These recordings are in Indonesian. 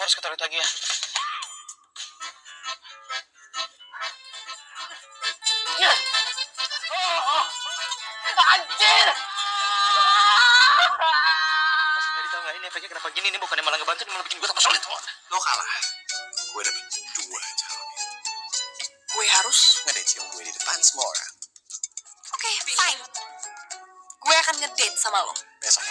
harus ke toilet lagi ya. Ya. Oh. Anjir. Masih tadi tau gak ini efeknya kenapa gini? Ini bukannya malah ngebantu, malah bikin gue tambah sulit. Lo kalah. Gue dapet 2 calonnya. Gue harus Ngedate cium gue di depan semua orang. Oke, fine. Gue akan ngedate sama lo. Besok.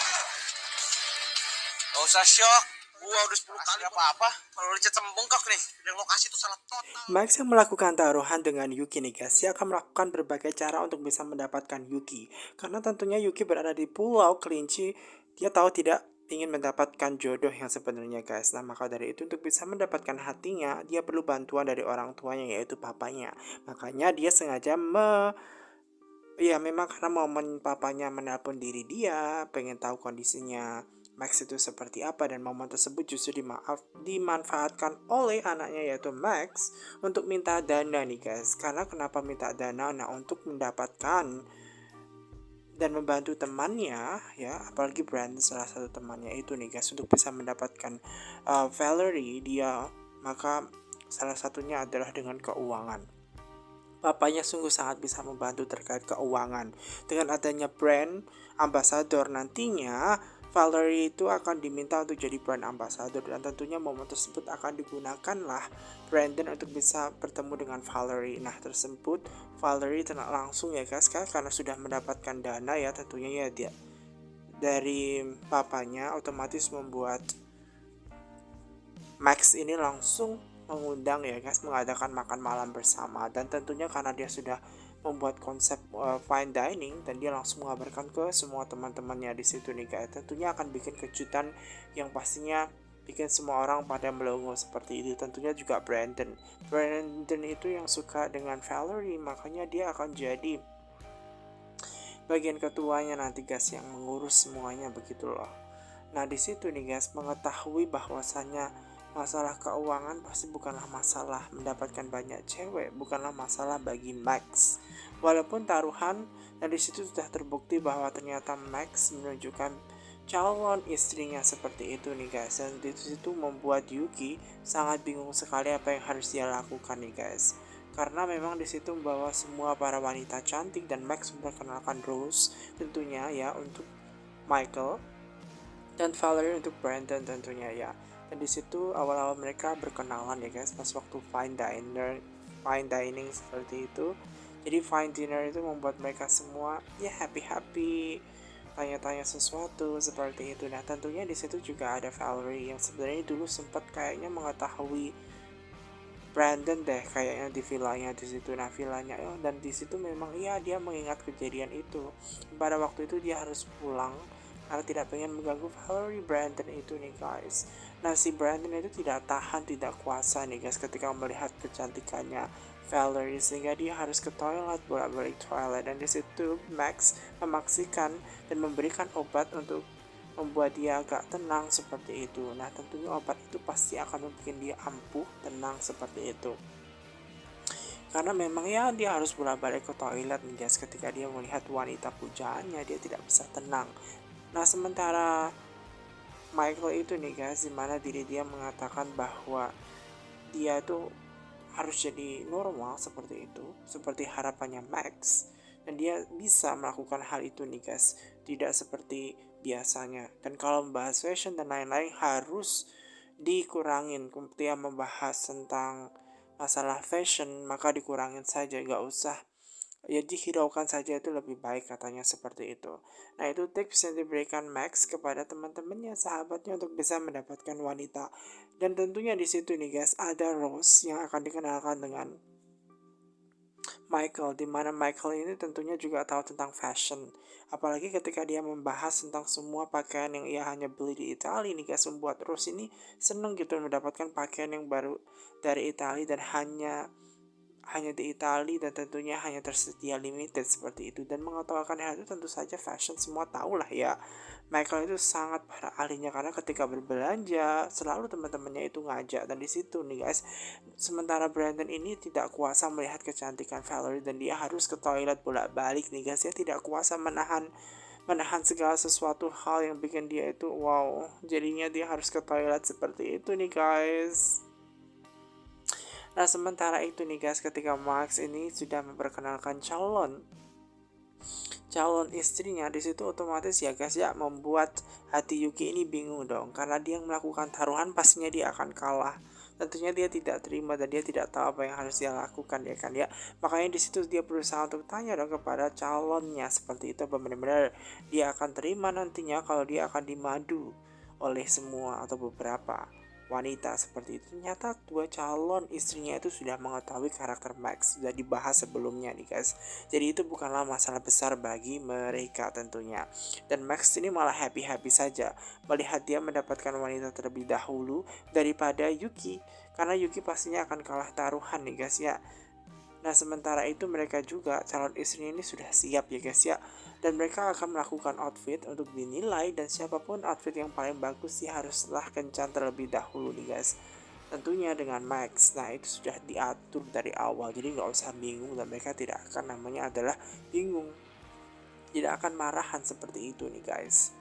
Gak usah syok. Gue udah 10 kali apa-apa. Kalau lo chat sama bengkok nih, dan lokasi tuh salah total. Max yang melakukan taruhan dengan Yuki nih guys, dia akan melakukan berbagai cara untuk bisa mendapatkan Yuki. Karena tentunya Yuki berada di pulau kelinci, dia tahu tidak ingin mendapatkan jodoh yang sebenarnya guys. Nah maka dari itu untuk bisa mendapatkan hatinya, dia perlu bantuan dari orang tuanya yaitu papanya. Makanya dia sengaja ya memang karena momen papanya menelpon diri dia, pengen tahu kondisinya Max itu seperti apa, dan momen tersebut justru dimanfaatkan oleh anaknya yaitu Max untuk minta dana nih guys. Karena kenapa minta dana? Nah untuk mendapatkan dan membantu temannya ya, apalagi Brandon salah satu temannya itu nih guys, untuk bisa mendapatkan Valerie dia, maka salah satunya adalah dengan keuangan. Papanya sungguh sangat bisa membantu terkait keuangan. Dengan adanya brand ambassador nantinya, Valerie itu akan diminta untuk jadi brand ambassador, dan tentunya momen tersebut akan digunakanlah Brandon untuk bisa bertemu dengan Valerie. Nah tersebut Valerie tidak langsung ya guys, karena sudah mendapatkan dana ya tentunya ya dia dari papanya, otomatis membuat Max ini langsung mengundang ya guys, mengadakan makan malam bersama. Dan tentunya karena dia sudah membuat konsep fine dining, dan dia langsung mengabarkan ke semua teman-temannya di situ nih guys. Tentunya akan bikin kejutan yang pastinya bikin semua orang pada melongo seperti itu. Tentunya juga Brandon itu yang suka dengan Valerie, makanya dia akan jadi bagian ketuanya nanti guys, yang mengurus semuanya begitu loh. Nah di situ nih guys, mengetahui bahwasannya masalah keuangan pasti bukanlah masalah, mendapatkan banyak cewek bukanlah masalah bagi Max. Walaupun taruhan, dan di situ sudah terbukti bahwa ternyata Max menunjukkan calon istrinya seperti itu nih guys, dan di situ membuat Yuki sangat bingung sekali apa yang harus dia lakukan nih guys. Karena memang di situ membawa semua para wanita cantik, dan Max memperkenalkan Rose tentunya ya untuk Michael, dan Valerie untuk Brandon tentunya ya. Dan di situ awal-awal mereka berkenalan ya guys, pas waktu fine dining seperti itu. Jadi fine dinner itu membuat mereka semua ya happy, tanya-tanya sesuatu seperti itu. Nah tentunya di situ juga ada Valerie yang sebenarnya dulu sempat kayaknya mengetahui Brandon deh kayaknya di villanya di situ. Nah villanya dan di situ memang iya dia mengingat kejadian itu. Pada waktu itu dia harus pulang karena tidak pengen mengganggu Valerie Brandon itu nih guys. Nah si Brandon itu tidak tahan, tidak kuasa nih guys ketika melihat kecantikannya Valerie, sehingga dia harus ke toilet, bolak-balik toilet. Dan di situ Max memaksikan dan memberikan obat untuk membuat dia agak tenang seperti itu. Nah tentunya obat itu pasti akan membuat dia ampuh, tenang seperti itu. Karena memang ya dia harus bolak-balik ke toilet nih guys, ketika dia melihat wanita pujaannya dia tidak bisa tenang. Nah sementara Michael itu nih guys, dimana diri dia mengatakan bahwa dia tuh harus jadi normal seperti itu, seperti harapannya Max, dan dia bisa melakukan hal itu nih guys, tidak seperti biasanya. Dan kalau membahas fashion dan lain-lain harus dikurangin. Ketika membahas tentang masalah fashion maka dikurangin saja, nggak usah ya dihiraukan saja, itu lebih baik katanya seperti itu. Nah itu tips yang diberikan Max kepada teman-temannya, sahabatnya, untuk bisa mendapatkan wanita. Dan tentunya di situ nih guys ada Rose yang akan dikenalkan dengan Michael, dimana Michael ini tentunya juga tahu tentang fashion, apalagi ketika dia membahas tentang semua pakaian yang ia hanya beli di Italia nih guys, membuat Rose ini seneng gitu mendapatkan pakaian yang baru dari Italia dan hanya di Italia, dan tentunya hanya tersedia limited seperti itu. Dan mengatakan hal itu tentu saja fashion semua tahu lah ya, Michael itu sangat para ahlinya, karena ketika berbelanja selalu teman-temannya itu ngajak. Dan di situ nih guys, sementara Brandon ini tidak kuasa melihat kecantikan Valerie dan dia harus ke toilet bolak-balik nih guys, ya tidak kuasa menahan menahan segala sesuatu hal yang bikin dia itu wow, jadinya dia harus ke toilet seperti itu nih guys. Nah sementara itu nih guys, ketika Max ini sudah memperkenalkan calon istrinya, di situ otomatis ya guys ya membuat hati Yuki ini bingung dong, karena dia melakukan taruhan pastinya dia akan kalah. Tentunya dia tidak terima dan dia tidak tahu apa yang harus dia lakukan ya kan ya. Makanya di situ dia berusaha untuk tanya dong kepada calonnya seperti itu, apa benar-benar dia akan terima nantinya kalau dia akan dimadu oleh semua atau beberapa wanita seperti itu. Ternyata dua calon istrinya itu sudah mengetahui karakter Max, sudah dibahas sebelumnya nih guys. Jadi itu bukanlah masalah besar bagi mereka tentunya. Dan Max ini malah happy-happy saja melihat dia mendapatkan wanita terlebih dahulu daripada Yuki, karena Yuki pastinya akan kalah taruhan nih guys ya. Nah sementara itu mereka juga calon istrinya ini sudah siap ya guys ya, dan mereka akan melakukan outfit untuk dinilai, dan siapapun outfit yang paling bagus sih haruslah kencan terlebih dahulu nih guys, tentunya dengan Max. Nah itu sudah diatur dari awal, jadi nggak usah bingung, dan mereka tidak akan namanya adalah bingung, tidak akan marahan seperti itu nih guys.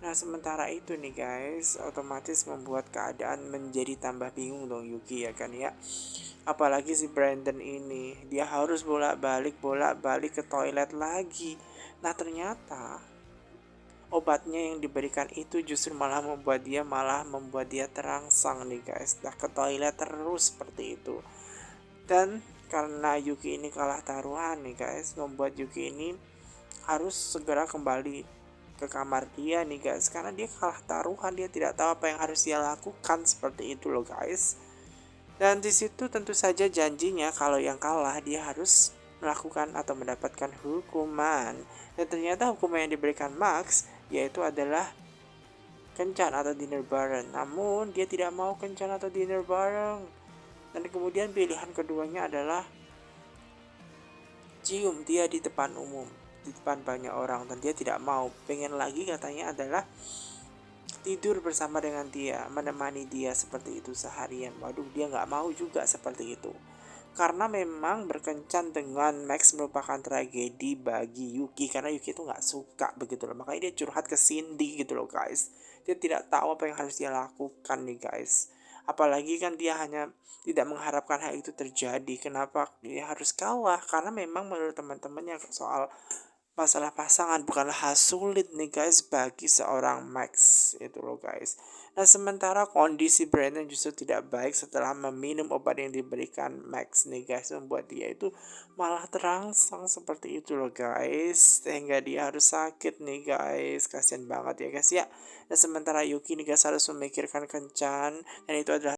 Nah sementara itu nih guys, otomatis membuat keadaan menjadi tambah bingung dong Yuki ya kan ya. Apalagi si Brandon ini, dia harus bolak-balik ke toilet lagi. Nah ternyata obatnya yang diberikan itu justru malah membuat dia terangsang nih guys. Dah ke toilet terus seperti itu. Dan karena Yuki ini kalah taruhan nih guys, membuat Yuki ini harus segera kembali ke kamar dia nih guys, karena dia kalah taruhan, dia tidak tahu apa yang harus dia lakukan seperti itu loh guys. Dan di situ tentu saja janjinya kalau yang kalah dia harus melakukan atau mendapatkan hukuman. Dan ternyata hukuman yang diberikan Max yaitu adalah kencan atau dinner bareng. Namun dia tidak mau kencan atau dinner bareng. Dan kemudian pilihan keduanya adalah cium dia di depan umum, di depan banyak orang, dan dia tidak mau. Pengen lagi katanya adalah tidur bersama dengan dia, menemani dia seperti itu seharian. Waduh, dia nggak mau juga seperti itu, karena memang berkencan dengan Max merupakan tragedi bagi Yuki, karena Yuki itu nggak suka begitu loh. Makanya dia curhat ke Cindy gitu loh guys. Dia tidak tahu apa yang harus dia lakukan nih guys. Apalagi kan dia hanya tidak mengharapkan hal itu terjadi. Kenapa dia harus kalah? Karena memang menurut teman-temannya soal masalah pasangan bukanlah hal sulit nih guys bagi seorang Max itu loh guys. Nah sementara kondisi Brandon justru tidak baik setelah meminum obat yang diberikan Max nih guys, membuat dia itu malah terangsang seperti itu loh guys, sehingga dia harus sakit nih guys. Kasian banget ya guys ya. Nah sementara Yuki nih guys harus memikirkan kencan, dan itu adalah